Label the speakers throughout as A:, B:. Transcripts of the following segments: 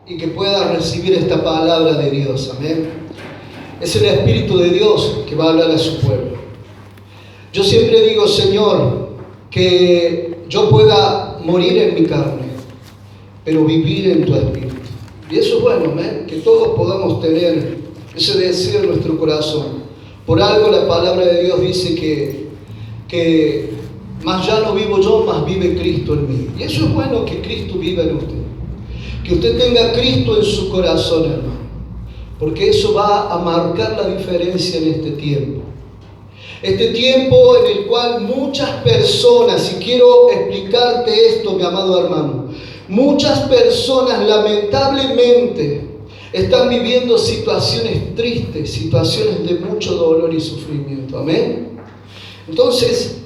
A: y que pueda recibir esta palabra de Dios. Amén. Es el Espíritu de Dios que va a hablar a su pueblo. Yo siempre digo, Señor, que yo pueda morir en mi carne, pero vivir en tu Espíritu. Y eso es bueno, amén, que todos podamos tener ese deseo en nuestro corazón. Por algo la palabra de Dios dice que más ya no vivo yo, más vive Cristo en mí. Y eso es bueno, que Cristo viva en usted. Que usted tenga a Cristo en su corazón, hermano. Porque eso va a marcar la diferencia en este tiempo. Este tiempo en el cual muchas personas, y quiero explicarte esto, mi amado hermano, muchas personas lamentablemente están viviendo situaciones tristes, situaciones de mucho dolor y sufrimiento. Amén. Entonces,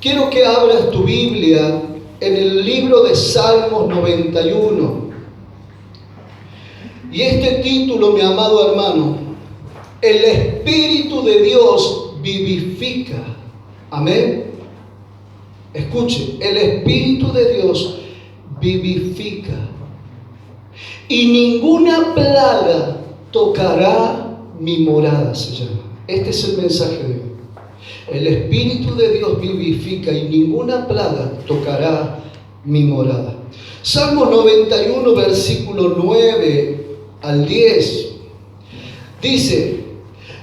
A: quiero que abras tu Biblia en el libro de Salmos 91. Y este título, mi amado hermano, el Espíritu de Dios vivifica. Amén. Escuche, el Espíritu de Dios vivifica. Y ninguna plaga tocará mi morada, se llama. Este es el mensaje de hoy. El Espíritu de Dios vivifica y ninguna plaga tocará mi morada. Salmo 91, versículo 9 al 10. Dice,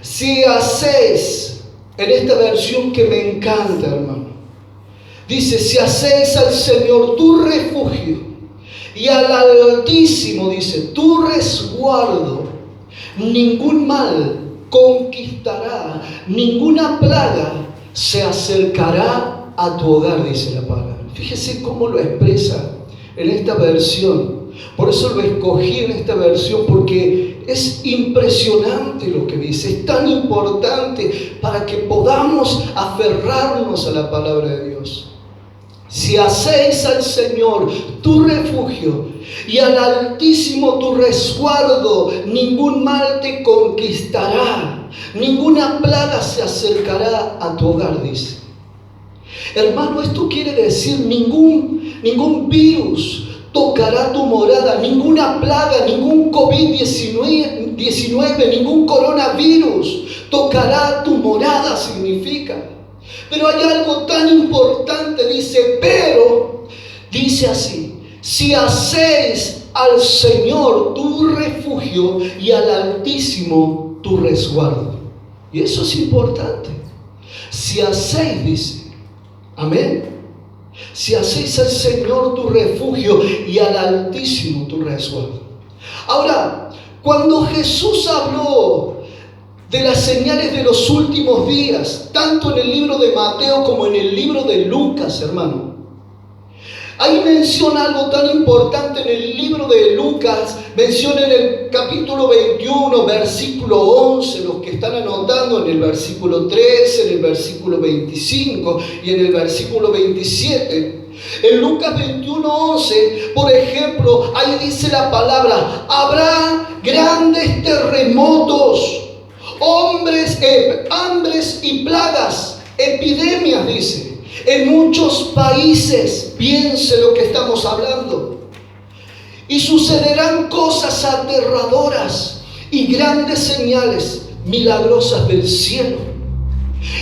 A: si hacéis, en esta versión que me encanta, hermano, dice, si hacéis al Señor tu refugio y al Altísimo, dice, tu resguardo, ningún mal conquistará, ninguna plaga se acercará a tu hogar, dice la palabra. Fíjese cómo lo expresa en esta versión. Por eso lo escogí en esta versión, porque es impresionante lo que dice. Es tan importante para que podamos aferrarnos a la palabra de Dios. Si hacéis al Señor tu refugio y al Altísimo tu resguardo, ningún mal te conquistará, ninguna plaga se acercará a tu hogar, dice. Hermano, esto quiere decir ningún virus tocará tu morada, ninguna plaga, ningún COVID-19, ningún coronavirus tocará tu morada, significa. Pero hay algo tan importante, dice, pero, dice así, si hacéis al Señor tu refugio y al Altísimo tu resguardo. Y eso es importante. Si hacéis, dice, amén. Si hacéis al Señor tu refugio y al Altísimo tu resguardo. Ahora, cuando Jesús habló de las señales de los últimos días, tanto en el libro de Mateo como en el libro de Lucas, hermano, ahí menciona algo tan importante en el libro de Lucas. Menciona en el capítulo 21, versículo 11, los que están anotando, en el versículo 13, en el versículo 25 y en el versículo 27. En Lucas 21, 11, por ejemplo, ahí dice la palabra, habrá grandes terremotos, hambres y plagas, epidemias, dice, en muchos países. Piense lo que estamos hablando. Y sucederán cosas aterradoras y grandes señales milagrosas del cielo.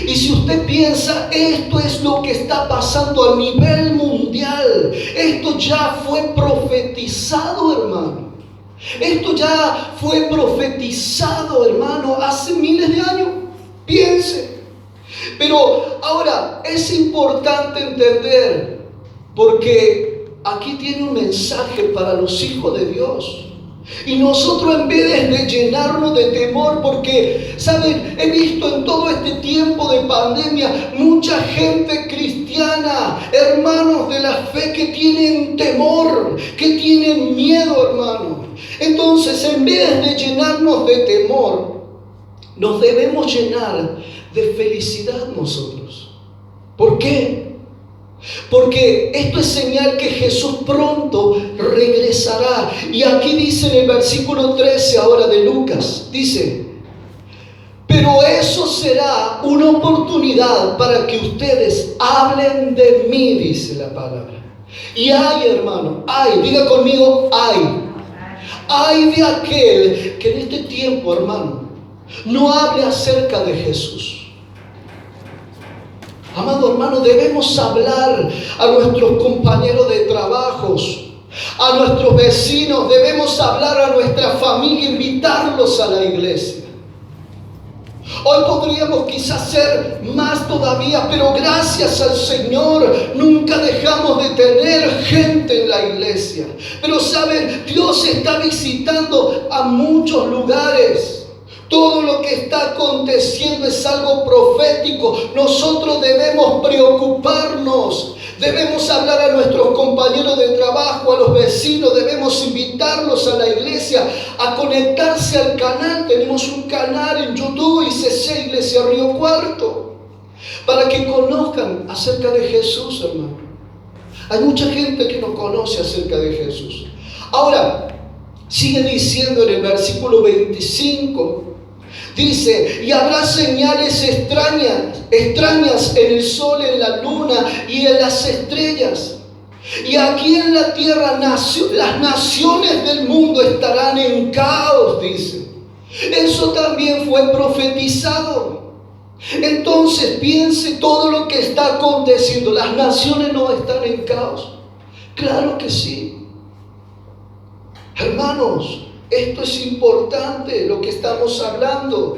A: Y si usted piensa, esto es lo que está pasando a nivel mundial, esto ya fue profetizado, hermano. Esto ya fue profetizado, hermano, hace miles de años. Piense. Pero ahora es importante entender, porque aquí tiene un mensaje para los hijos de Dios. Y nosotros, en vez de llenarnos de temor, porque, ¿saben? He visto en todo este tiempo de pandemia mucha gente cristiana, hermanos de la fe, que tienen temor, que tienen miedo, hermano. Entonces, en vez de llenarnos de temor, nos debemos llenar de felicidad nosotros. ¿Por qué? Porque esto es señal que Jesús pronto regresará. Y aquí dice en el versículo 13 ahora de Lucas, dice, pero eso será una oportunidad para que ustedes hablen de mí, dice la palabra. Y hay, hermano, hay, diga conmigo, hay. Ay de aquel que en este tiempo, hermano, no hable acerca de Jesús. Amado hermano, debemos hablar a nuestros compañeros de trabajos, a nuestros vecinos, debemos hablar a nuestra familia, invitarlos a la iglesia. Hoy podríamos quizás ser más todavía, pero gracias al Señor nunca dejamos de tener gente en la iglesia. Pero saben, Dios está visitando a muchos lugares. Todo lo que está aconteciendo es algo profético. Nosotros debemos preocuparnos. Debemos hablar a nuestros compañeros de trabajo, a los vecinos. Debemos invitarlos a la iglesia a conectarse al canal. Tenemos un canal en YouTube, ICC, Iglesia Río Cuarto, para que conozcan acerca de Jesús, hermano. Hay mucha gente que no conoce acerca de Jesús. Ahora, sigue diciendo en el versículo 25. Dice, y habrá señales extrañas en el sol, en la luna y en las estrellas. Y aquí en la tierra las naciones del mundo estarán en caos, dice. Eso también fue profetizado. Entonces piense todo lo que está aconteciendo. Las naciones no están en caos. Claro que sí. Hermanos, esto es importante, lo que estamos hablando.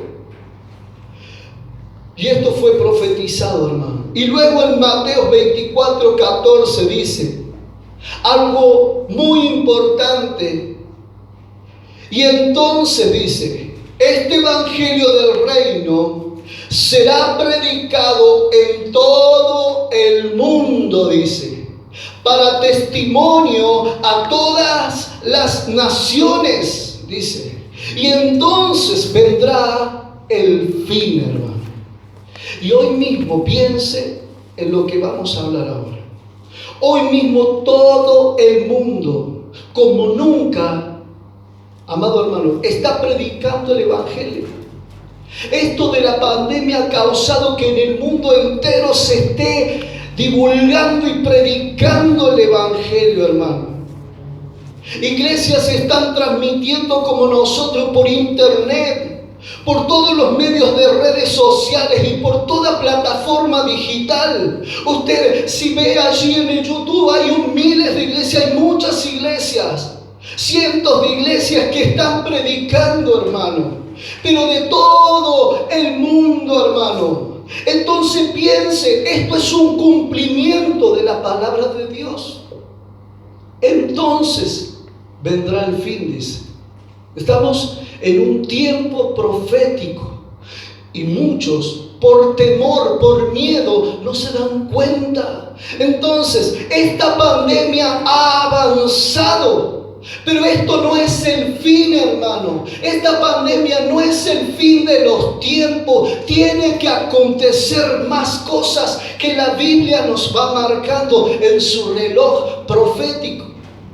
A: Y esto fue profetizado, hermano. Y luego en Mateo 24:14 dice algo muy importante. Y entonces dice, este evangelio del reino será predicado en todo el mundo, dice, para testimonio a todas las naciones, dice. Y entonces vendrá el fin, hermano. Y hoy mismo piense en lo que vamos a hablar ahora. Hoy mismo todo el mundo, como nunca, amado hermano, está predicando el evangelio. Esto de la pandemia ha causado que en el mundo entero se esté divulgando y predicando el evangelio, hermano. Iglesias se están transmitiendo como nosotros por internet, por todos los medios de redes sociales y por toda plataforma digital. Usted, si ve allí en el YouTube, hay miles de iglesias, hay muchas iglesias, cientos de iglesias que están predicando, hermano, pero de todo el mundo, hermano. Entonces piense, esto es un cumplimiento de la palabra de Dios. Entonces vendrá el fin, dice. Estamos en un tiempo profético y muchos, por temor, por miedo, no se dan cuenta. Entonces, esta pandemia ha avanzado. Pero esto no es el fin, hermano. Esta pandemia no es el fin de los tiempos. Tiene que acontecer más cosas que la Biblia nos va marcando en su reloj profético.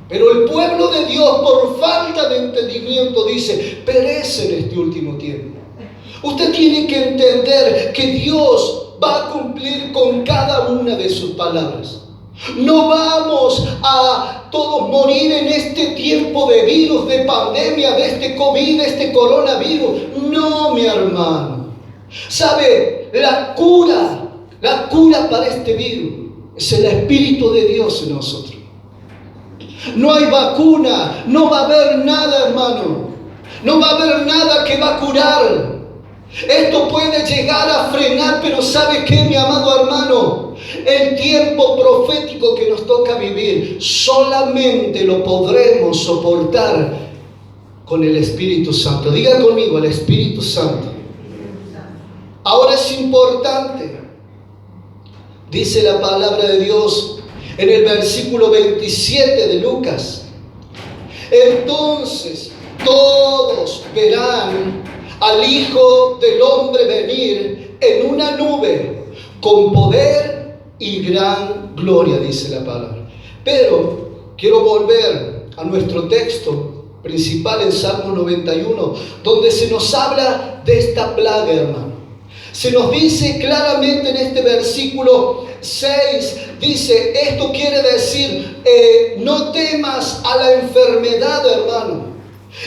A: Pero el pueblo de Dios, por falta de entendimiento, dice, perece en este último tiempo. Usted tiene que entender que Dios va a cumplir con cada una de sus palabras. No vamos a todos morir en este tiempo de virus, de pandemia, de este COVID, de este coronavirus. No, mi hermano. ¿Sabe? La cura para este virus es el Espíritu de Dios en nosotros. No hay vacuna, no va a haber nada, hermano. No va a haber nada que va a curar. Esto puede llegar a frenar, pero ¿sabe qué, mi amado hermano? El tiempo profético que nos toca vivir solamente lo podremos soportar con el Espíritu Santo. Diga conmigo, el Espíritu Santo. Ahora es importante, dice la palabra de Dios en el versículo 27 de Lucas. Entonces todos verán al Hijo del Hombre venir en una nube con poder y gran gloria, dice la palabra. Pero quiero volver a nuestro texto principal en Salmo 91, donde se nos habla de esta plaga, hermano. Se nos dice claramente en este versículo 6, dice, esto quiere decir, no temas a la enfermedad, hermano.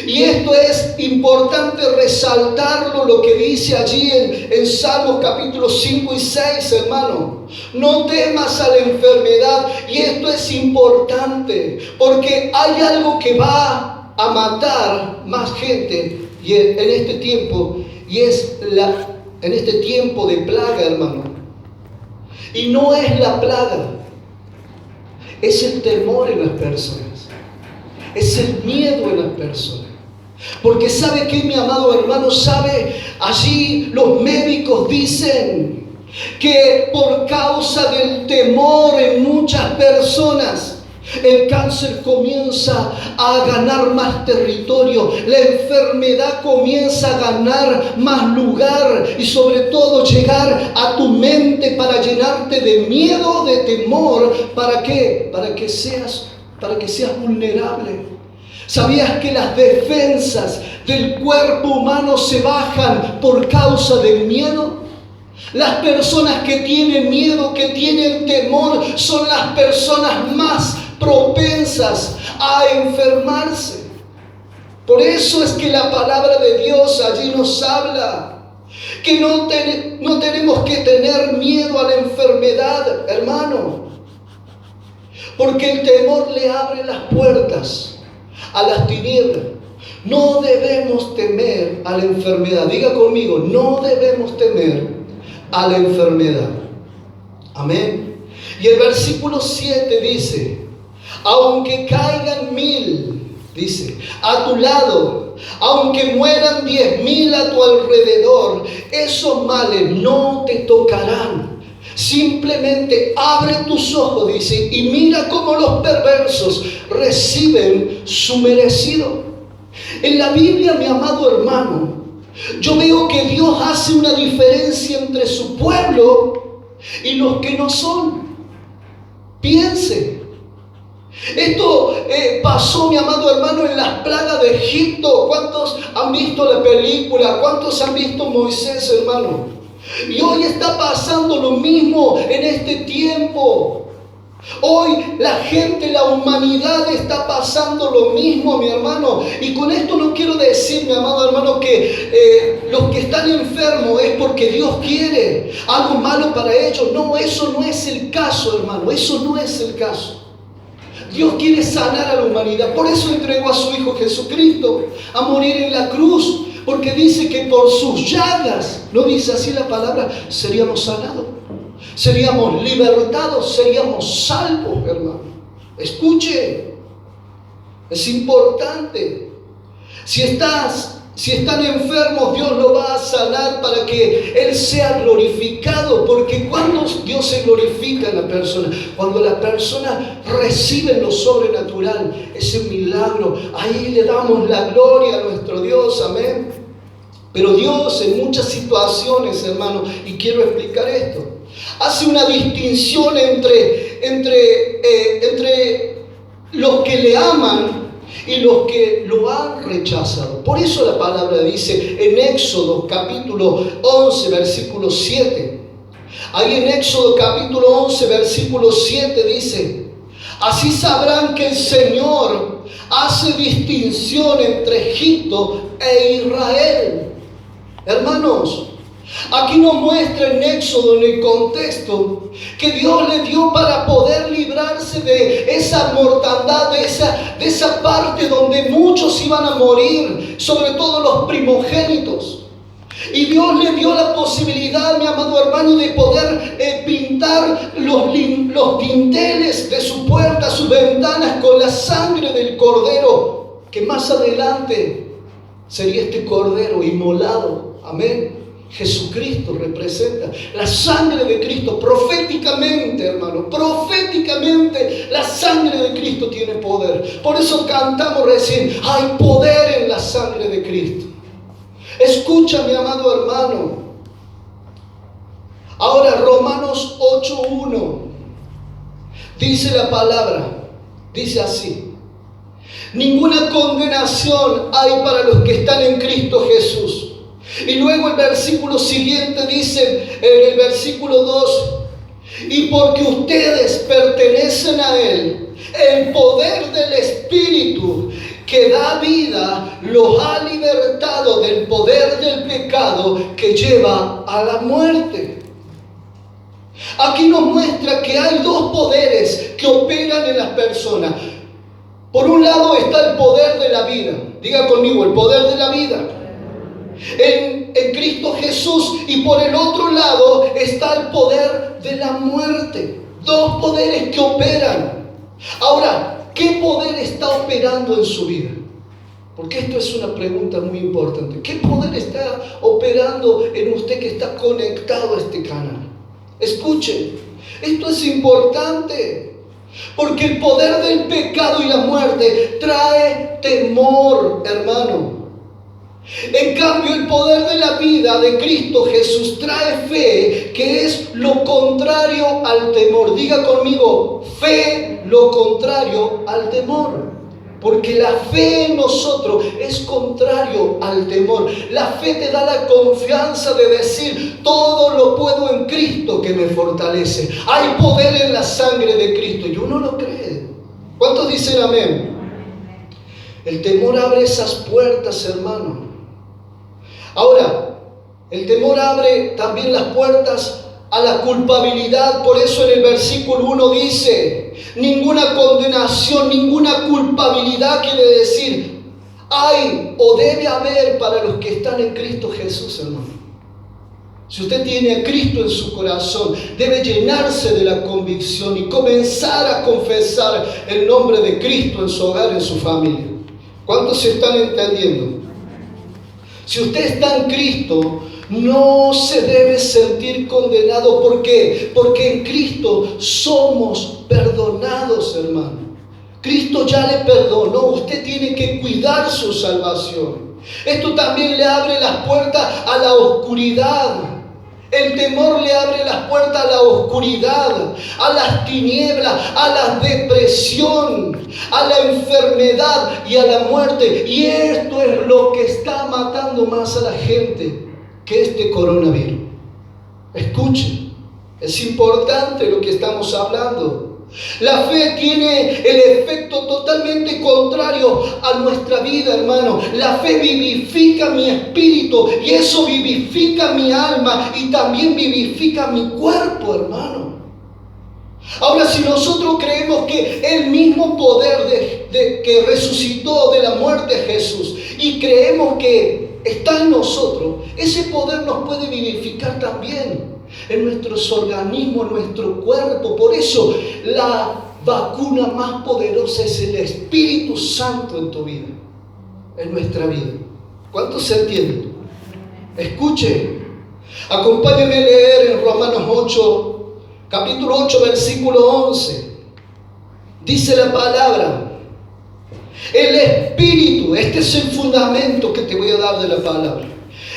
A: Y esto es importante resaltarlo, lo que dice allí en Salmos capítulos 5 y 6, hermano. No temas a la enfermedad. Y esto es importante, porque hay algo que va a matar más gente y en este tiempo, y es en este tiempo de plaga, hermano. Y no es la plaga, es el temor en las personas. Es el miedo en las personas. Porque ¿sabe qué, mi amado hermano? ¿Sabe? Allí los médicos dicen que por causa del temor en muchas personas, el cáncer comienza a ganar más territorio, la enfermedad comienza a ganar más lugar y sobre todo llegar a tu mente para llenarte de miedo, de temor. ¿Para qué? Para que seas vulnerable. ¿Sabías que las defensas del cuerpo humano se bajan por causa del miedo? Las personas que tienen miedo, que tienen temor, son las personas más propensas a enfermarse. Por eso es que la palabra de Dios allí nos habla que no tenemos que tener miedo a la enfermedad, hermano. Porque el temor le abre las puertas a las tinieblas. No debemos temer a la enfermedad. Diga conmigo, no debemos temer a la enfermedad. Amén. Y el versículo 7 dice, aunque caigan 1000, dice, a tu lado, aunque mueran 10,000 a tu alrededor, esos males no te tocarán. Simplemente abre tus ojos, dice, y mira cómo los perversos reciben su merecido. En la Biblia, mi amado hermano, yo veo que Dios hace una diferencia entre su pueblo y los que no son. Piense. Esto pasó, mi amado hermano, en las plagas de Egipto. ¿Cuántos han visto la película? ¿Cuántos han visto Moisés, hermano? Y hoy está pasando lo mismo en este tiempo. Hoy la gente, la humanidad está pasando lo mismo, mi hermano. Y con esto no quiero decir, mi amado hermano, que los que están enfermos es porque Dios quiere algo malo para ellos. No, eso no es el caso, hermano. Eso no es el caso. Dios quiere sanar a la humanidad. Por eso entregó a su Hijo Jesucristo a morir en la cruz. Porque dice que por sus llagas, ¿no dice así la palabra? Seríamos sanados, seríamos libertados, seríamos salvos, hermano. Escuche, es importante. Si están enfermos, Dios lo va a sanar para que Él sea glorificado. Porque cuando Dios se glorifica en la persona, cuando la persona recibe lo sobrenatural, ese milagro, ahí le damos la gloria a nuestro Dios, amén. Pero Dios en muchas situaciones, hermano, y quiero explicar esto, hace una distinción entre los que le aman y los que lo han rechazado. Por eso la palabra dice en Éxodo capítulo 11, versículo 7. Ahí en Éxodo capítulo 11, versículo 7 dice, así sabrán que el Señor hace distinción entre Egipto e Israel. Hermanos, aquí nos muestra en Éxodo, en el contexto, que Dios le dio para poder librarse de esa mortandad, de esa parte donde muchos iban a morir, sobre todo los primogénitos. Y Dios le dio la posibilidad, mi amado hermano, de poder pintar los dinteles de su puerta, sus ventanas, con la sangre del cordero, que más adelante sería este cordero inmolado. Amén. Jesucristo representa la sangre de Cristo. Proféticamente, hermano, proféticamente la sangre de Cristo tiene poder. Por eso cantamos recién, hay poder en la sangre de Cristo. Escucha, mi amado hermano. Ahora Romanos 8:1 dice la palabra, dice así: ninguna condenación hay para los que están en Cristo Jesús. Y luego el versículo siguiente dice, en el versículo 2, y porque ustedes pertenecen a Él, el poder del Espíritu que da vida los ha libertado del poder del pecado que lleva a la muerte. Aquí nos muestra que hay dos poderes que operan en las personas. Por un lado está el poder de la vida. Diga conmigo, el poder de la vida en Cristo Jesús. Y por el otro lado está el poder de la muerte. Dos poderes que operan. Ahora, ¿qué poder está operando en su vida? Porque esto es una pregunta muy importante. ¿Qué poder está operando en usted que está conectado a este canal? Escuchen, esto es importante, porque el poder del pecado y la muerte trae temor, hermano. En cambio, el poder de la vida de Cristo Jesús trae fe, que es lo contrario al temor. Diga conmigo, fe, lo contrario al temor. Porque la fe en nosotros es contrario al temor. La fe te da la confianza de decir, todo lo puedo en Cristo que me fortalece. Hay poder en la sangre de Cristo y uno lo cree. ¿Cuántos dicen amén? El temor abre esas puertas, hermano. Ahora, el temor abre también las puertas a la culpabilidad. Por eso en el versículo 1 dice, ninguna condenación, ninguna culpabilidad, quiere decir, hay o debe haber para los que están en Cristo Jesús, hermano. Si usted tiene a Cristo en su corazón, debe llenarse de la convicción y comenzar a confesar el nombre de Cristo en su hogar, en su familia. ¿Cuántos se están entendiendo? Si usted está en Cristo, no se debe sentir condenado. ¿Por qué? Porque en Cristo somos perdonados, hermano. Cristo ya le perdonó. Usted tiene que cuidar su salvación. Esto también le abre las puertas a la oscuridad. El temor le abre las puertas a la oscuridad, a las tinieblas, a la depresión, a la enfermedad y a la muerte. Y esto es lo que está matando más a la gente que este coronavirus. Escuchen, es importante lo que estamos hablando. La fe tiene el efecto totalmente contrario a nuestra vida, hermano. La fe vivifica mi espíritu y eso vivifica mi alma y también vivifica mi cuerpo, hermano. Ahora, si nosotros creemos que el mismo poder que resucitó de la muerte a Jesús y creemos que está en nosotros, ese poder nos puede vivificar también en nuestros organismos, en nuestro cuerpo. Por eso la vacuna más poderosa es el Espíritu Santo en tu vida, en nuestra vida. ¿Cuántos se entienden? Escuche, acompáñenme a leer en Romanos 8, capítulo 8, versículo 11. Dice la palabra, el Espíritu, este es el fundamento que te voy a dar de la palabra.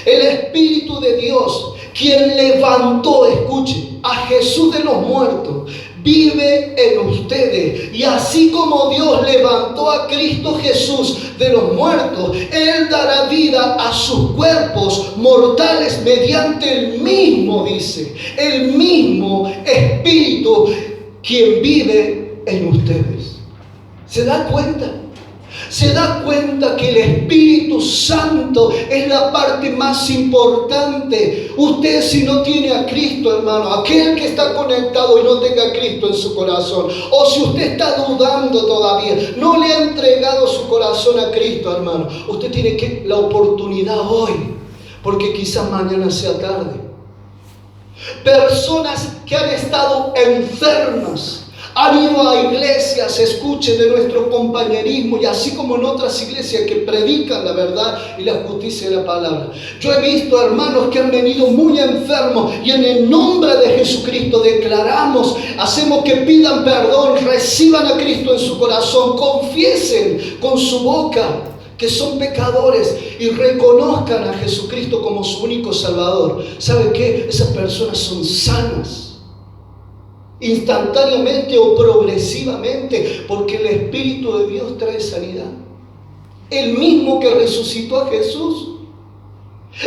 A: El Espíritu de Dios, quien levantó, escuche, a Jesús de los muertos, vive en ustedes. Y así como Dios levantó a Cristo Jesús de los muertos, Él dará vida a sus cuerpos mortales mediante el mismo, dice, el mismo Espíritu, quien vive en ustedes. ¿Se da cuenta? ¿Se da cuenta que el Espíritu Santo es la parte más importante? Usted, si no tiene a Cristo, hermano, aquel que está conectado y no tenga a Cristo en su corazón, o si usted está dudando todavía, no le ha entregado su corazón a Cristo, hermano, usted tiene la oportunidad hoy, porque quizás mañana sea tarde. Personas que han estado enfermas, han ido a iglesias, escuchen, de nuestro compañerismo, y así como en otras iglesias que predican la verdad y la justicia de la palabra. Yo he visto hermanos que han venido muy enfermos y en el nombre de Jesucristo declaramos, hacemos que pidan perdón, reciban a Cristo en su corazón, confiesen con su boca que son pecadores y reconozcan a Jesucristo como su único Salvador. ¿Sabe qué? Esas personas son sanas, instantáneamente o progresivamente, porque el Espíritu de Dios trae sanidad. El mismo que resucitó a Jesús,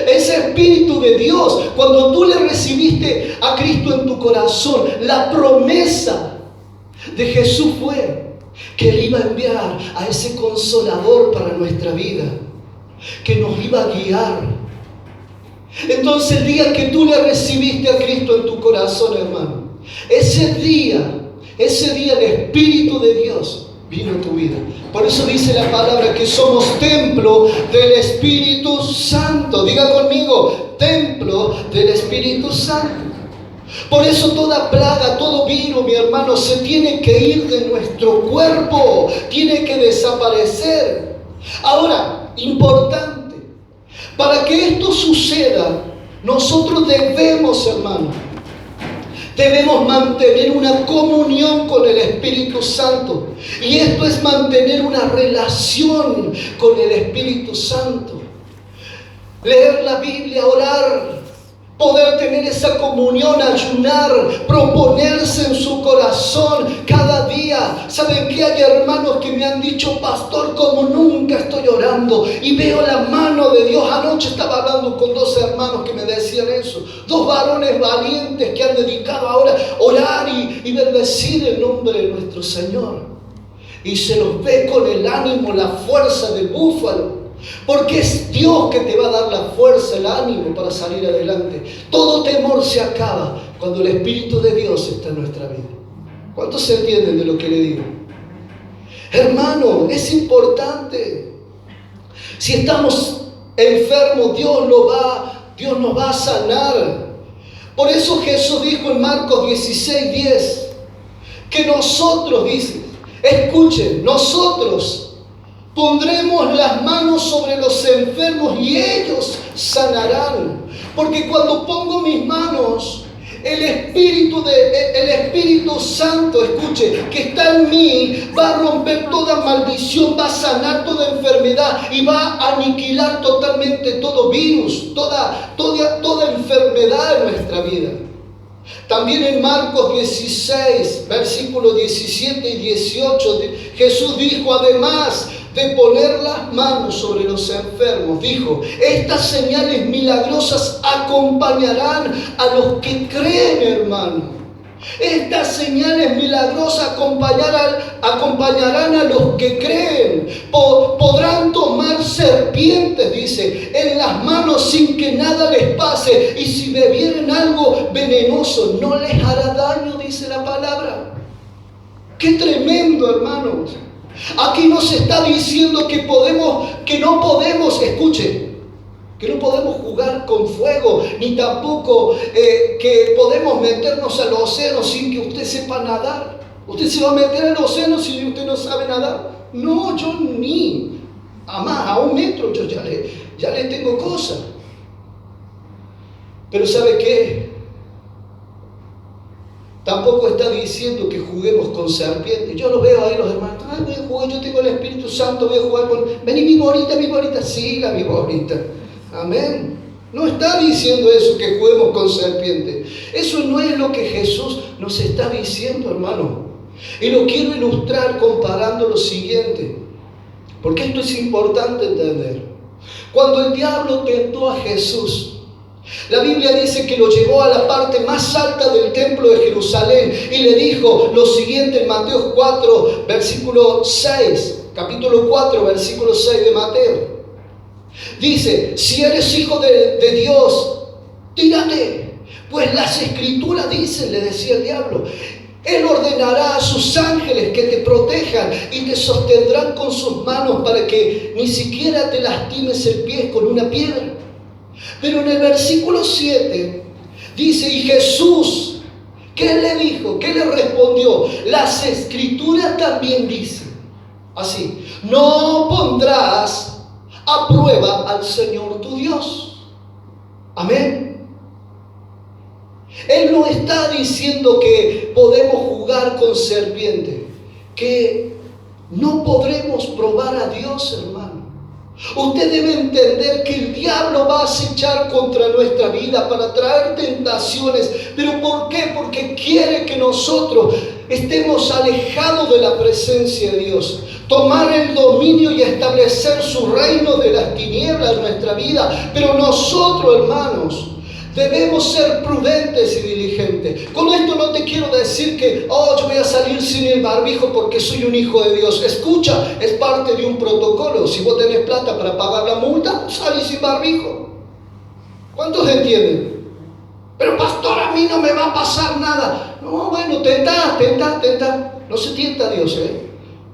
A: ese Espíritu de Dios, cuando tú le recibiste a Cristo en tu corazón, la promesa de Jesús fue que Él iba a enviar a ese Consolador para nuestra vida. que nos iba a guiar. Entonces el día que tú le recibiste a Cristo en tu corazón, hermano, ese día el Espíritu de Dios vino a tu vida. Por eso dice la palabra que somos templo del Espíritu Santo. Diga conmigo, templo del Espíritu Santo. Por eso toda plaga, todo virus, mi hermano, se tiene que ir de nuestro cuerpo, tiene que desaparecer. Ahora, importante, para que esto suceda, nosotros debemos, hermano, debemos mantener una comunión con el Espíritu Santo. Y esto es mantener una relación con el Espíritu Santo. Leer la Biblia, orar, poder tener esa comunión, ayunar, proponerse en su corazón cada día. ¿Saben qué? Hay hermanos que me han dicho, pastor, como nunca estoy orando y veo la mano de Dios. Anoche estaba hablando con 2 hermanos que me decían eso. 2 varones valientes que han dedicado ahora a orar y bendecir el nombre de nuestro Señor. Y se los ve con el ánimo, la fuerza del búfalo. Porque es Dios que te va a dar la fuerza, el ánimo para salir adelante. Todo temor se acaba cuando el Espíritu de Dios está en nuestra vida. ¿Cuántos se entienden de lo que le digo? Hermano, es importante. Si estamos enfermos, Dios nos va a sanar. Por eso Jesús dijo en Marcos 16:10 que nosotros, dice, escuchen, nosotros pondremos las manos sobre los enfermos y ellos sanarán. Porque cuando pongo mis manos, el Espíritu Santo, escuche, que está en mí, va a romper toda maldición, va a sanar toda enfermedad y va a aniquilar totalmente todo virus, toda enfermedad en nuestra vida. También en Marcos 16, versículos 17 y 18, Jesús dijo, además de poner las manos sobre los enfermos, dijo, estas señales milagrosas acompañarán a los que creen, hermano. Estas señales milagrosas acompañarán a los que creen. Podrán tomar serpientes, dice, en las manos sin que nada les pase. Y si bebieren algo venenoso, no les hará daño, dice la palabra. ¡Qué tremendo, hermanos! Aquí nos está diciendo que no podemos, escuche, que no podemos jugar con fuego, ni tampoco que podemos meternos al océano sin que usted sepa nadar. ¿Usted se va a meter al océano si usted no sabe nadar? No, yo ni, a 1 metro yo ya le tengo cosa. Pero ¿sabe qué? Tampoco está diciendo que juguemos con serpientes. Yo lo veo ahí los hermanos. Voy a jugar, yo tengo el Espíritu Santo, voy a jugar con... Vení, viborita. Sí, la viborita. Amén. No está diciendo eso, que juguemos con serpientes. Eso no es lo que Jesús nos está diciendo, hermano. Y lo quiero ilustrar comparando lo siguiente. Porque esto es importante entender. Cuando el diablo tentó a Jesús, la Biblia dice que lo llevó a la parte más alta del templo de Jerusalén y le dijo lo siguiente en Mateo 4, versículo 6, capítulo 4, versículo 6 de Mateo. Dice, si eres hijo de Dios, tírate, pues las escrituras dicen, le decía el diablo, Él ordenará a sus ángeles que te protejan y te sostendrán con sus manos para que ni siquiera te lastimes el pie con una piedra. Pero en el versículo 7 dice, y Jesús, ¿qué le dijo? ¿Qué le respondió? Las escrituras también dicen, así, no pondrás a prueba al Señor tu Dios. Amén. Él no está diciendo que podemos jugar con serpientes, que no podremos probar a Dios, hermano. Usted debe entender que el diablo va a acechar contra nuestra vida para traer tentaciones. ¿Pero por qué? Porque quiere que nosotros estemos alejados de la presencia de Dios. Tomar el dominio y establecer su reino de las tinieblas en nuestra vida. Pero nosotros, hermanos, Debemos ser prudentes y diligentes. Con esto no te quiero decir que, yo voy a salir sin el barbijo porque soy un hijo de Dios. Escucha, es parte de un protocolo. Si vos tenés plata para pagar la multa, salís sin barbijo. ¿Cuántos entienden? Pero pastor, a mí no me va a pasar nada. No, bueno, tentá. No se tienta a Dios,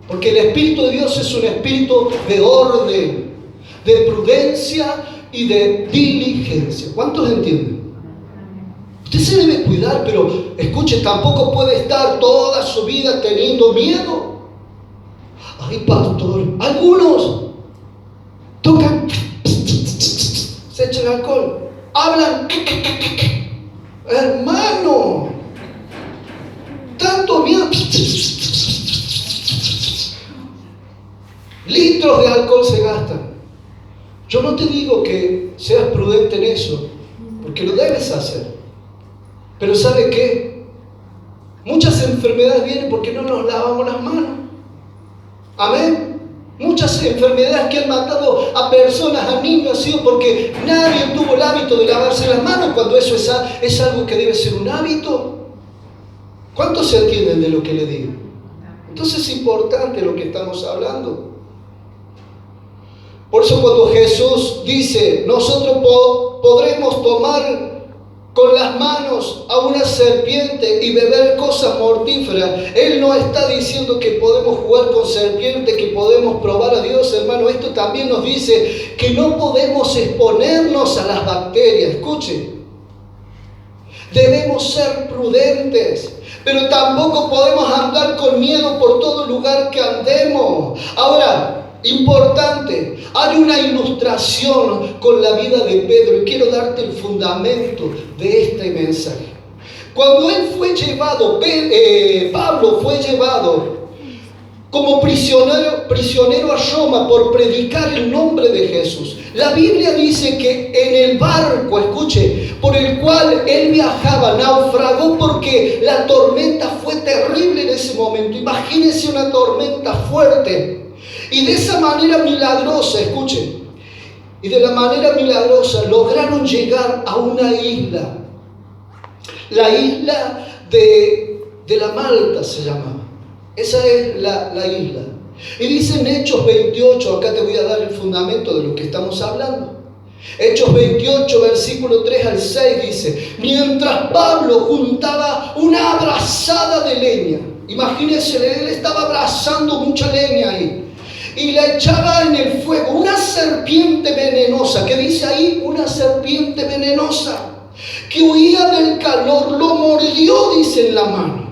A: porque el Espíritu de Dios es un espíritu de orden, de prudencia y de diligencia. ¿Cuántos entienden? Usted se debe cuidar, pero escuche, tampoco puede estar toda su vida teniendo miedo. Ay, pastor, algunos tocan, se echan alcohol, hablan, hermano, tanto miedo, litros de alcohol se gastan. Yo no te digo que seas prudente en eso, porque lo debes hacer. Pero ¿sabe qué? Muchas enfermedades vienen porque no nos lavamos las manos. Amén. Muchas enfermedades que han matado a personas, a niños, ha sido porque nadie tuvo el hábito de lavarse las manos, cuando eso es algo que debe ser un hábito. ¿Cuántos se entienden de lo que le digo? Entonces es importante lo que estamos hablando. Por eso cuando Jesús dice, nosotros podremos tomar con las manos a una serpiente y beber cosas mortíferas, Él no está diciendo que podemos jugar con serpientes, que podemos probar a Dios, hermano. Esto también nos dice que no podemos exponernos a las bacterias. Escuchen, debemos ser prudentes, pero tampoco podemos andar con miedo por todo lugar que andemos. Ahora, importante, hay una ilustración con la vida de Pedro y quiero darte el fundamento de este mensaje. Cuando él fue llevado, Pablo fue llevado como prisionero a Roma por predicar el nombre de Jesús. La Biblia dice que en el barco, escuche, por el cual él viajaba, naufragó porque la tormenta fue terrible en ese momento. Imagínense una tormenta fuerte. Y de esa manera milagrosa, escuchen, y de la manera milagrosa lograron llegar a una isla. La isla de la Malta se llamaba. Esa es la isla. Y dice en Hechos 28, acá te voy a dar el fundamento de lo que estamos hablando. Hechos 28, versículo 3 al 6 dice, mientras Pablo juntaba una abrazada de leña, imagínense, él estaba abrazando mucha leña ahí, y la echaba en el fuego, una serpiente venenosa, ¿qué dice ahí? Una serpiente venenosa, que huía del calor, lo mordió, dice, en la mano.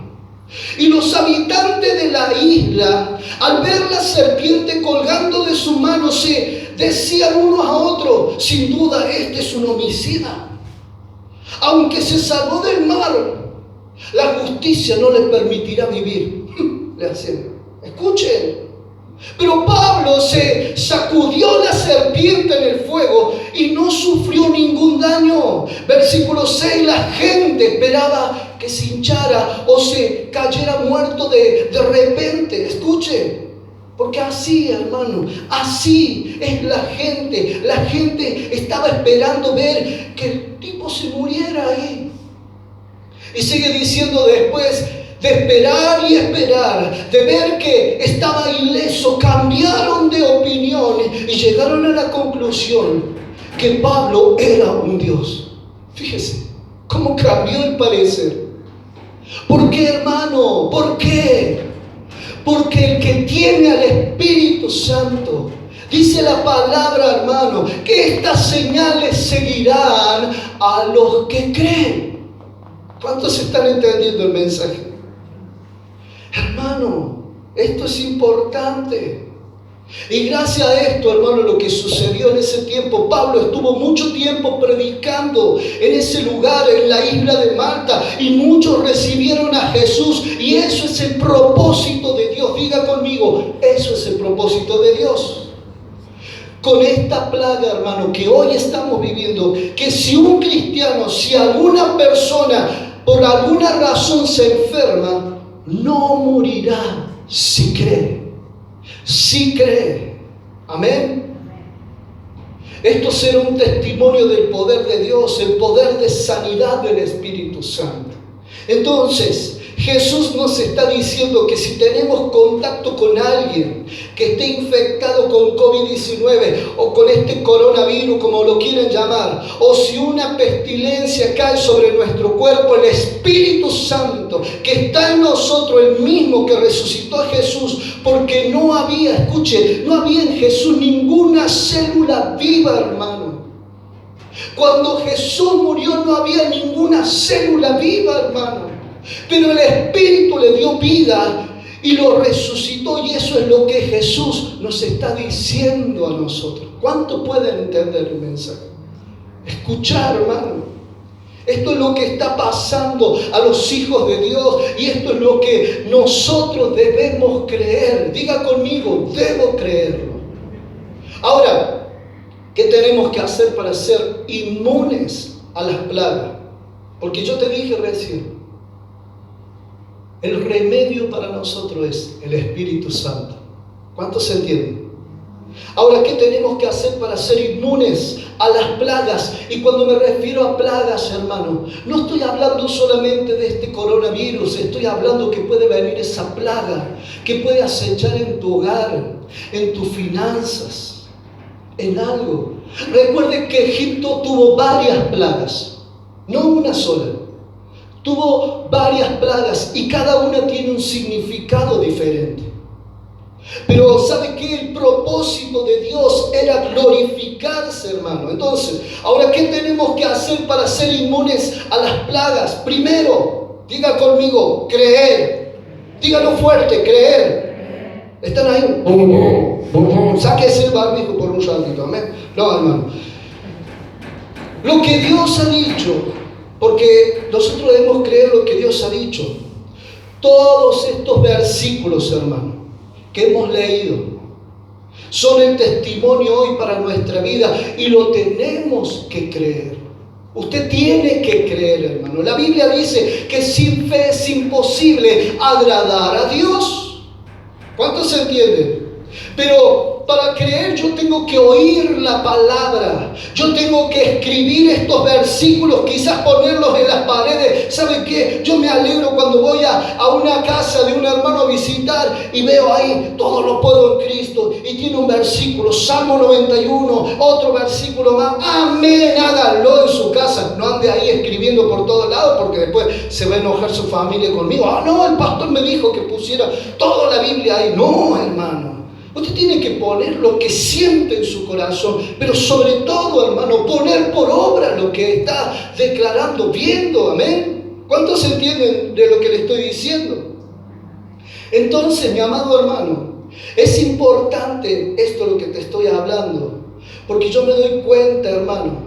A: Y los habitantes de la isla, al ver la serpiente colgando de su mano, se decían unos a otros, sin duda este es un homicida. Aunque se salvó del mar, la justicia no le permitirá vivir. Le hacen, escuchen. Pero Pablo se sacudió la serpiente en el fuego y no sufrió ningún daño. Versículo 6, la gente esperaba que se hinchara o se cayera muerto de repente. Escuche, porque así, hermano, así es la gente. La gente estaba esperando ver que el tipo se muriera ahí. Y sigue diciendo después, de esperar y esperar, de ver que estaba ileso, cambiaron de opinión y llegaron a la conclusión que Pablo era un Dios. Fíjese cómo cambió el parecer. ¿Por qué, hermano? ¿Por qué? Porque el que tiene al Espíritu Santo, dice la palabra, hermano, que estas señales seguirán a los que creen. ¿Cuántos están entendiendo el mensaje? Hermano, esto es importante. Y gracias a esto, hermano, lo que sucedió en ese tiempo, Pablo estuvo mucho tiempo predicando en ese lugar, en la isla de Malta, y muchos recibieron a Jesús. Y eso es el propósito de Dios. Diga conmigo, eso es el propósito de Dios. Con esta plaga, hermano, que hoy estamos viviendo, que si un cristiano, si alguna persona por alguna razón se enferma, no morirá si cree. Si cree. Amén. Esto será un testimonio del poder de Dios, el poder de sanidad del Espíritu Santo. Entonces, Jesús nos está diciendo que si tenemos contacto con alguien que esté infectado con COVID-19 o con este coronavirus, como lo quieren llamar, o si una pestilencia cae sobre nuestro cuerpo, el Espíritu Santo que está en nosotros, el mismo que resucitó a Jesús, porque no había, escuche, no había en Jesús ninguna célula viva, hermano. Cuando Jesús murió no había ninguna célula viva, hermano. Pero el Espíritu le dio vida y lo resucitó, y eso es lo que Jesús nos está diciendo a nosotros. ¿Cuánto pueden entender el mensaje? Escuchar, hermano. Esto es lo que está pasando a los hijos de Dios, y esto es lo que nosotros debemos creer. Diga conmigo, debo creerlo. Ahora, ¿qué tenemos que hacer para ser inmunes a las plagas? Porque yo te dije recién, el remedio para nosotros es el Espíritu Santo. ¿Cuántos se entienden? Ahora, ¿qué tenemos que hacer para ser inmunes a las plagas? Y cuando me refiero a plagas, hermano, no estoy hablando solamente de este coronavirus, estoy hablando que puede venir esa plaga, que puede acechar en tu hogar, en tus finanzas, en algo. Recuerde que Egipto tuvo varias plagas, no una sola. Tuvo varias plagas y cada una tiene un significado diferente. Pero ¿sabe qué? El propósito de Dios era glorificarse, hermano. Entonces, ahora, ¿qué tenemos que hacer para ser inmunes a las plagas? Primero, diga conmigo, creer. Dígalo fuerte, creer. ¿Están ahí? Sáquese el barbijo por un ratito, amén. No, hermano. Lo que Dios ha dicho, porque nosotros debemos creer lo que Dios ha dicho. Todos estos versículos, hermano, que hemos leído, son el testimonio hoy para nuestra vida, y lo tenemos que creer. Usted tiene que creer, hermano. La Biblia dice que sin fe es imposible agradar a Dios. ¿Cuántos se entienden? Pero para creer yo tengo que oír la palabra, yo tengo que escribir estos versículos, quizás ponerlos en las paredes. ¿Sabe qué? Yo me alegro cuando voy a una casa de un hermano a visitar y veo ahí, todo lo puedo en Cristo, y tiene un versículo, Salmo 91, otro versículo más. Amén, hágalo en su casa, no ande ahí escribiendo por todos lados, porque después se va a enojar su familia conmigo. No, el pastor me dijo que pusiera toda la Biblia ahí. No, hermano. Usted tiene que poner lo que siente en su corazón, pero sobre todo, hermano, poner por obra lo que está declarando, viendo, amén. ¿Cuántos entienden de lo que le estoy diciendo? Entonces, mi amado hermano, es importante esto lo que te estoy hablando, porque yo me doy cuenta, hermano,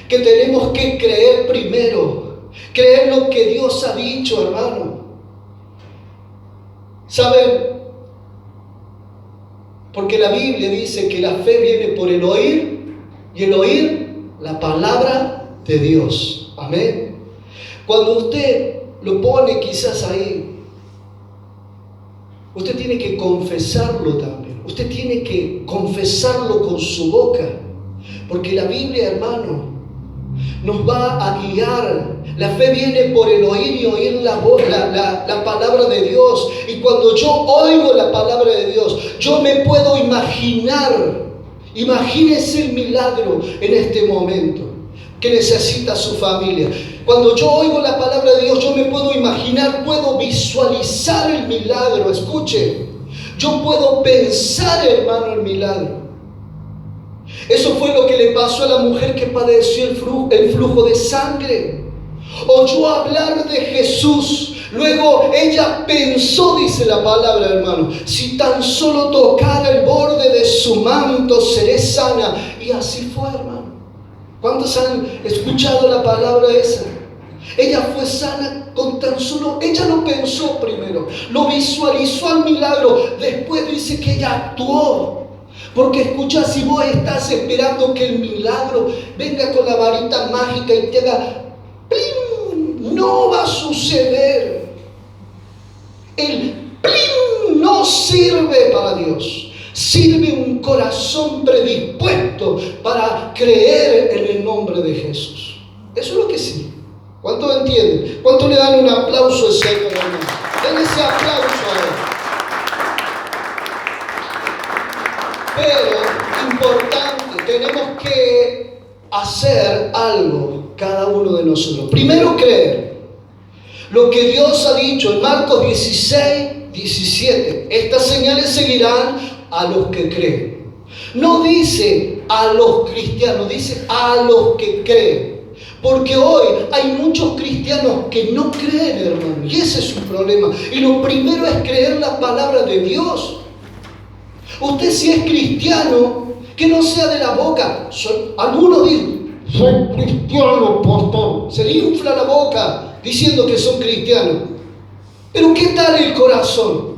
A: que tenemos que creer primero, creer lo que Dios ha dicho, hermano. ¿Saben? Porque la Biblia dice que la fe viene por el oír, y el oír la palabra de Dios. Amén. Cuando usted lo pone quizás ahí, usted tiene que confesarlo también. Usted tiene que confesarlo con su boca. Porque la Biblia, hermano, nos va a guiar. La fe viene por el oír, y oír la palabra de Dios. Y cuando yo oigo la palabra de Dios, yo me puedo imaginar. Imagínese el milagro en este momento que necesita su familia. Cuando yo oigo la palabra de Dios, yo me puedo imaginar, puedo visualizar el milagro. Escuche, yo puedo pensar, hermano, el milagro. Eso fue lo que le pasó a la mujer que padeció el flujo de sangre. Oyó hablar de Jesús, luego ella pensó, dice la palabra, hermano, si tan solo tocara el borde de su manto seré sana. Y así fue, hermano. ¿Cuántos han escuchado la palabra esa? Ella fue sana con tan solo, ella lo pensó primero, lo visualizó al milagro, después dice que ella actuó. Porque escucha, si vos estás esperando que el milagro venga con la varita mágica y te haga ¡plim!, no va a suceder. El ¡plim! No sirve para Dios. Sirve un corazón predispuesto creer en el nombre de Jesús. Eso es lo que sí. ¿Cuánto entienden? ¿Cuánto le dan un aplauso al Señor, hermano? Den ese aplauso a Él. Pero, importante, tenemos que hacer algo cada uno de nosotros. Primero, creer lo que Dios ha dicho en Marcos 16, 17. Estas señales seguirán a los que creen. No dice a los cristianos, dice a los que creen. Porque hoy hay muchos cristianos que no creen, hermano, y ese es un problema. Y lo primero es creer la palabra de Dios. Usted, si es cristiano, que no sea de la boca. Algunos dicen: soy cristiano, pastor. Se le infla la boca diciendo que son cristianos. Pero ¿qué tal el corazón?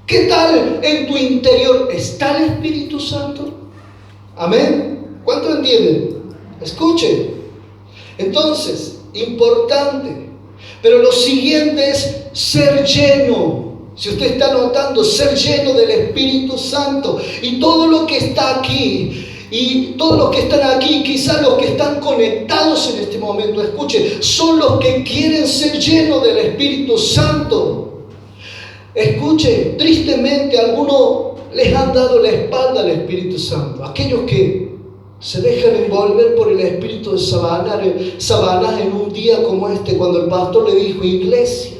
A: ¿Qué tal en tu interior? ¿Está el Espíritu Santo? Amén. ¿Cuánto entienden? Escuchen. Entonces, importante. Pero lo siguiente es ser lleno. Si usted está notando, ser lleno del Espíritu Santo. Y todo lo que está aquí, y todos los que están aquí, quizás los que están conectados en este momento, escuchen, son los que quieren ser llenos del Espíritu Santo. Escuchen, tristemente algunos les han dado la espalda al Espíritu Santo. Aquellos que se dejan envolver por el espíritu de Sabanás en un día como este, cuando el pastor le dijo: iglesia,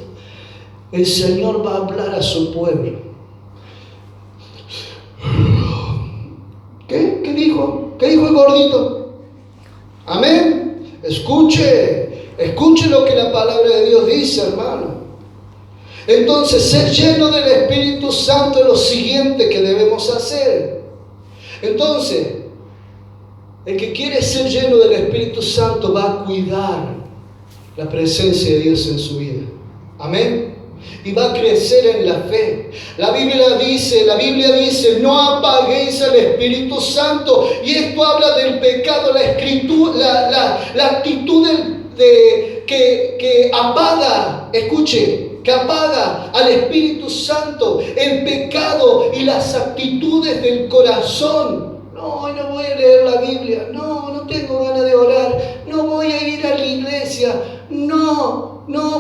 A: el Señor va a hablar a su pueblo. ¿Qué dijo? ¿Qué dijo el gordito? Amén. Escuche lo que la palabra de Dios dice, hermano. Entonces, ser lleno del Espíritu Santo es lo siguiente que debemos hacer. Entonces, el que quiere ser lleno del Espíritu Santo va a cuidar la presencia de Dios en su vida. Amén. Y va a crecer en la fe. La Biblia dice: no apaguéis al Espíritu Santo. Y esto habla del pecado, la actitud que apaga, escuche, que apaga al Espíritu Santo, el pecado y las actitudes del corazón. No, hoy no voy a leer la Biblia. No tengo ganas de orar. No voy a ir a la iglesia.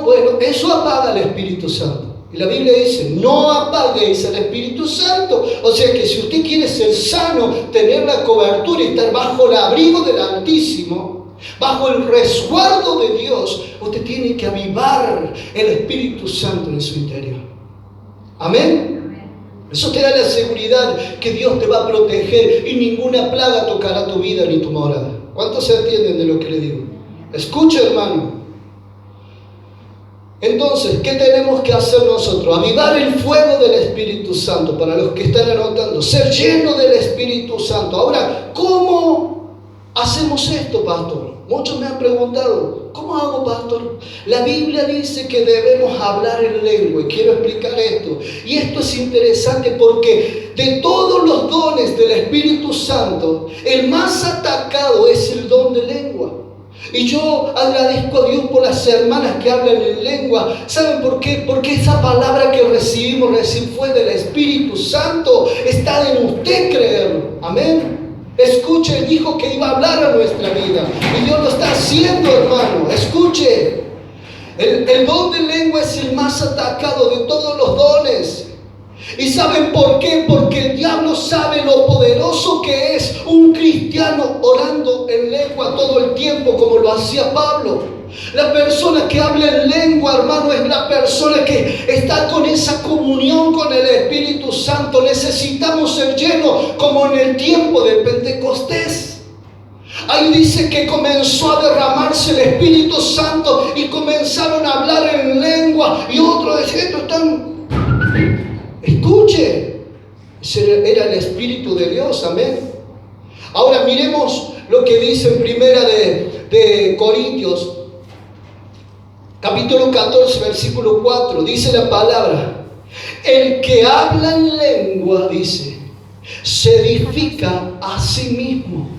A: Bueno, eso apaga al Espíritu Santo. Y la Biblia dice: no apaguéis al Espíritu Santo. O sea que si usted quiere ser sano, tener la cobertura y estar bajo el abrigo del Altísimo, bajo el resguardo de Dios, usted tiene que avivar el Espíritu Santo en su interior. Amén. Eso te da la seguridad que Dios te va a proteger y ninguna plaga tocará tu vida ni tu morada. ¿Cuántos se entienden de lo que le digo? Escucha, hermano. Entonces, ¿qué tenemos que hacer nosotros? Avivar el fuego del Espíritu Santo. Para los que están anotando, ser lleno del Espíritu Santo. Ahora, ¿cómo hacemos esto, pastor? Muchos me han preguntado: ¿cómo hago, pastor? La Biblia dice que debemos hablar en lengua, y quiero explicar esto. Y esto es interesante porque de todos los dones del Espíritu Santo, el más atacado es el don de lengua. Y yo agradezco a Dios por las hermanas que hablan en lengua. ¿Saben por qué? Porque esa palabra que recibimos recién fue del Espíritu Santo. Está en usted creerlo. Amén. Escuche, Él dijo que iba a hablar a nuestra vida. Y Dios lo está haciendo, hermano. Escuche. El don de lengua es el más atacado de todos los dones. ¿Y saben por qué? Porque el diablo sabe lo poderoso que es un cristiano orando en lengua todo el tiempo, como lo hacía Pablo. La persona que habla en lengua, hermano, es la persona que está con esa comunión con el Espíritu Santo. Necesitamos ser llenos como en el tiempo del Pentecostés. Ahí dice que comenzó a derramarse el Espíritu Santo y comenzaron a hablar en lengua. Y otros decían: estos están... Escuche, ese era el Espíritu de Dios, amén. Ahora miremos lo que dice en Primera de Corintios, capítulo 14, versículo 4. Dice la palabra: el que habla en lengua, dice, se edifica a sí mismo,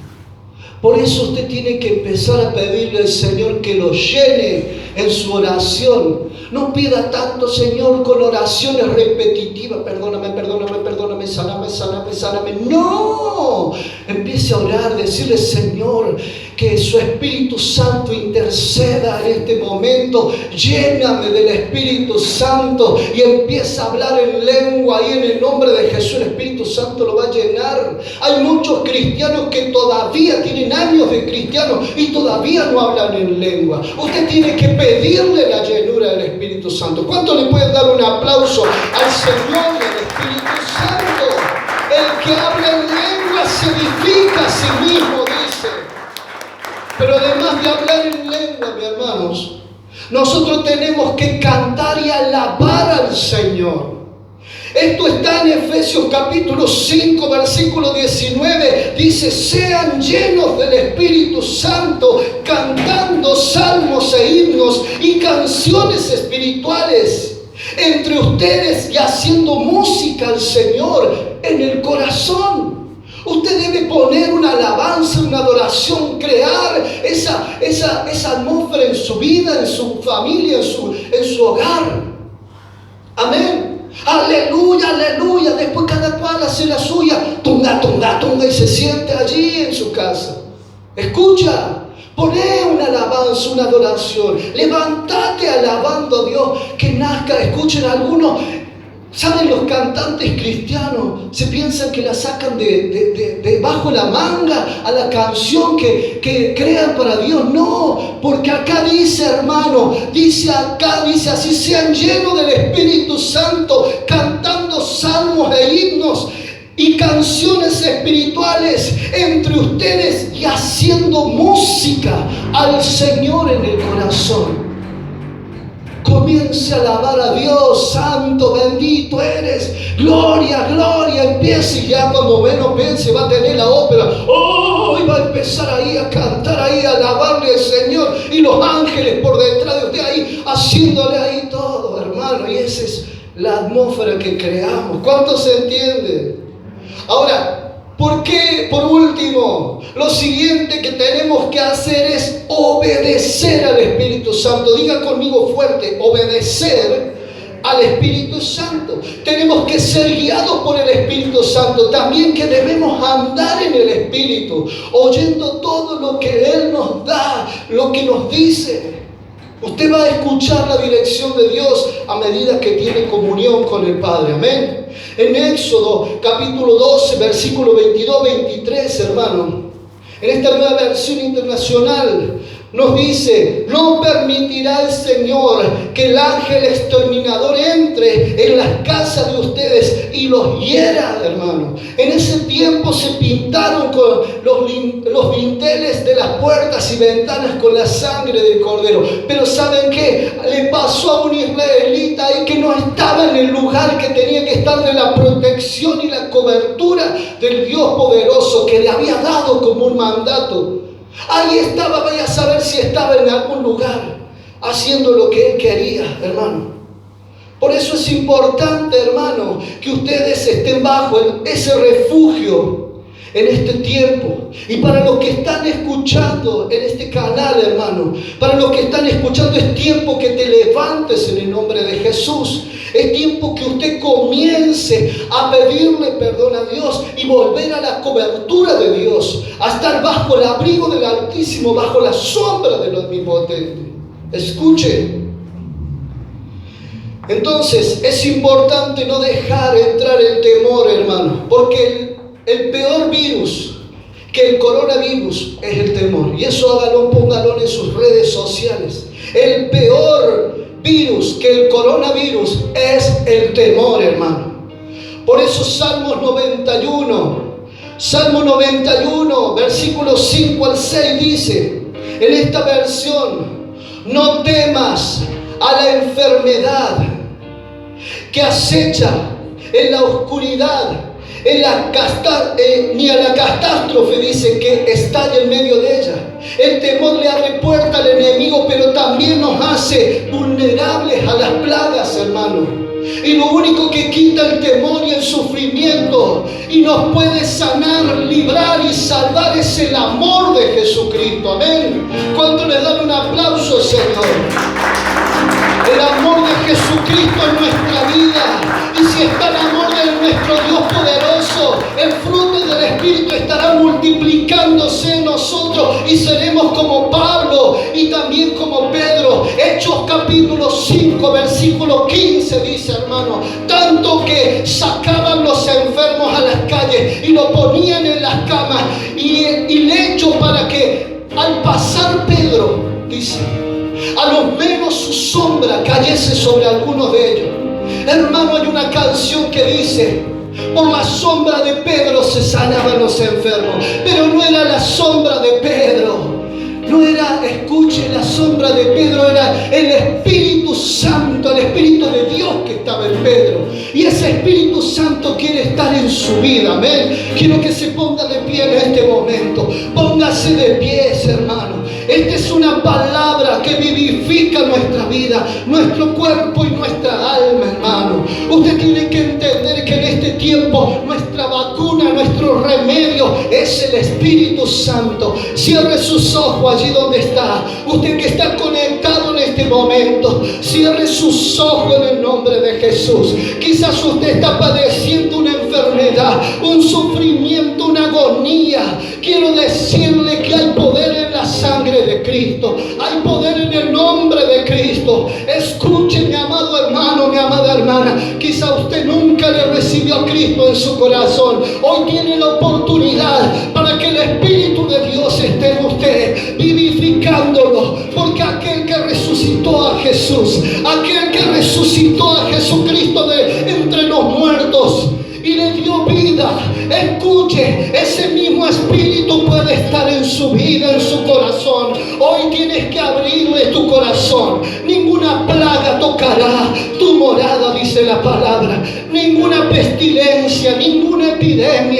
A: Por eso usted tiene que empezar a pedirle al Señor que lo llene en su oración. No pida tanto, Señor, con oraciones repetitivas. Perdóname, sáname. No. Empiece a orar, decirle, Señor, que su Espíritu Santo interceda en este momento. Lléname del Espíritu Santo y empieza a hablar en lengua. Y en el nombre de Jesús, el Espíritu Santo lo va a llenar. Hay muchos cristianos que todavía tienen años de cristianos y todavía no hablan en lengua. Usted tiene que pedirle la llenura del Espíritu Santo. ¿Cuánto le pueden dar un aplauso al Señor y al Espíritu Santo? El que habla en lengua se edifica a sí mismo, dice. Pero además de hablar en lengua, mis hermanos, nosotros tenemos que cantar y alabar al Señor. Esto está en Efesios capítulo 5, versículo 19. Dice, sean llenos del Espíritu Santo, cantando salmos e himnos y canciones espirituales entre ustedes y haciendo música al Señor en el corazón. Usted debe poner una alabanza, una adoración, crear esa atmósfera en su vida, en su familia, en su hogar. Amén. Aleluya, aleluya. Después cada cual hace la suya. Tunga, y se siente allí en su casa. Escucha. Poné una alabanza, una adoración. Levántate alabando a Dios. Que nazca. Escuchen algunos. ¿Saben? Los cantantes cristianos se piensan que la sacan de bajo la manga a la canción que crean para Dios. No, porque acá dice, hermano, dice así, sean llenos del Espíritu Santo, cantando salmos e himnos y canciones espirituales entre ustedes y haciendo música al Señor en el corazón. Comience a alabar a Dios. Santo, bendito eres. Gloria, gloria. Empiece y ya cuando menos piense va a tener la ópera. Oh, y va a empezar ahí a cantar, ahí a alabarle al Señor. Y los ángeles por detrás de usted ahí, haciéndole ahí todo, hermano. Y esa es la atmósfera que creamos. ¿Cuánto se entiende? Ahora, ¿por qué? Por último, lo siguiente que tenemos que hacer es obedecer al Espíritu Santo. Diga conmigo fuerte, obedecer al Espíritu Santo. Tenemos que ser guiados por el Espíritu Santo. También que debemos andar en el Espíritu, oyendo todo lo que Él nos da, lo que nos dice. Usted va a escuchar la dirección de Dios a medida que tiene comunión con el Padre. Amén. En Éxodo capítulo 12, versículo 22-23, hermano, en esta nueva versión internacional, nos dice, no permitirá el Señor que el ángel exterminador entre en las casas de ustedes y los hiera, hermano. En ese tiempo se pintaron con los dinteles de las puertas y ventanas con la sangre del cordero. Pero ¿saben qué? Le pasó a un israelita ahí que no estaba en el lugar que tenía que estar de la protección y la cobertura del Dios poderoso que le había dado como un mandato. Ahí estaba, vaya a saber si estaba en algún lugar haciendo lo que él quería, hermano. Por eso es importante, hermano, que ustedes estén bajo ese refugio en este tiempo. Y para los que están escuchando en este canal, hermano, para los que están escuchando, es tiempo que te levantes en el nombre de Jesús. Es tiempo que usted comience a pedirle perdón a Dios y volver a la cobertura de Dios, a estar bajo el abrigo del Altísimo, bajo la sombra del Omnipotente. Escuche. Entonces es importante no dejar entrar el temor, hermano, porque el peor virus que el coronavirus es el temor. Y eso póngalo en sus redes sociales. El peor virus que el coronavirus es el temor, hermano. Por eso Salmo 91, versículos 5 al 6 dice, en esta versión, no temas a la enfermedad que acecha en la oscuridad, ni a la catástrofe, dice, que está en medio de ella. El temor le abre puerta al enemigo, pero también nos hace vulnerables a las plagas, hermano. Y lo único que quita el temor y el sufrimiento y nos puede sanar, librar y salvar es el amor de Cristo. Amén. ¿Cuánto les dan un aplauso, Señor? El amor de Jesucristo en nuestra vida. Y si está el amor de nuestro Dios poderoso, el fruto del Espíritu estará multiplicándose en nosotros y seremos como Pablo y también como Pedro. Hechos capítulo 5, versículo 15 dice, hermano, tanto que sacaban los enfermos a las calles y lo ponían en las camas y lecho para que al pasar Pedro, dice, a lo menos su sombra cayese sobre algunos de ellos. Hermano, hay una canción que dice, por la sombra de Pedro se sanaban los enfermos. Pero no era la sombra de Pedro. No era, escuche, la sombra de Pedro era el Espíritu Santo, el Espíritu de Dios que estaba en Pedro. Y ese Espíritu Santo quiere estar en su vida, amén. Quiero que se ponga de pie en este momento. Póngase de pie, hermano. Esta es una palabra que vivifica nuestra vida, nuestro cuerpo y nuestra alma, hermano. Usted tiene que entender que en este tiempo nuestra vacuna, nuestro remedio es el Espíritu Santo. Cierre sus ojos allí donde está. Usted que está conectado en este momento, cierre sus ojos en el nombre de Jesús. Quizás usted está padeciendo una enfermedad, un sufrimiento, una agonía. Quiero decirle que hay poder en la sangre de Cristo. Hay poder en el nombre de Cristo. Escuche, mi amado hermano, mi amada hermana. Quizá usted nunca le recibió a Cristo en su corazón. Hoy tiene la oportunidad para que el Espíritu de Dios esté en usted, vivificándolo. Porque aquel que resucitó a Jesús, aquel que resucitó a Jesucristo de entre los muertos y le dio vida, escuche, ese mismo Espíritu puede estar en su vida, en su corazón. Hoy tienes que abrirle tu corazón. Ninguna plaga tocará tu morada, dice la palabra. Ninguna pestilencia, ninguna epidemia,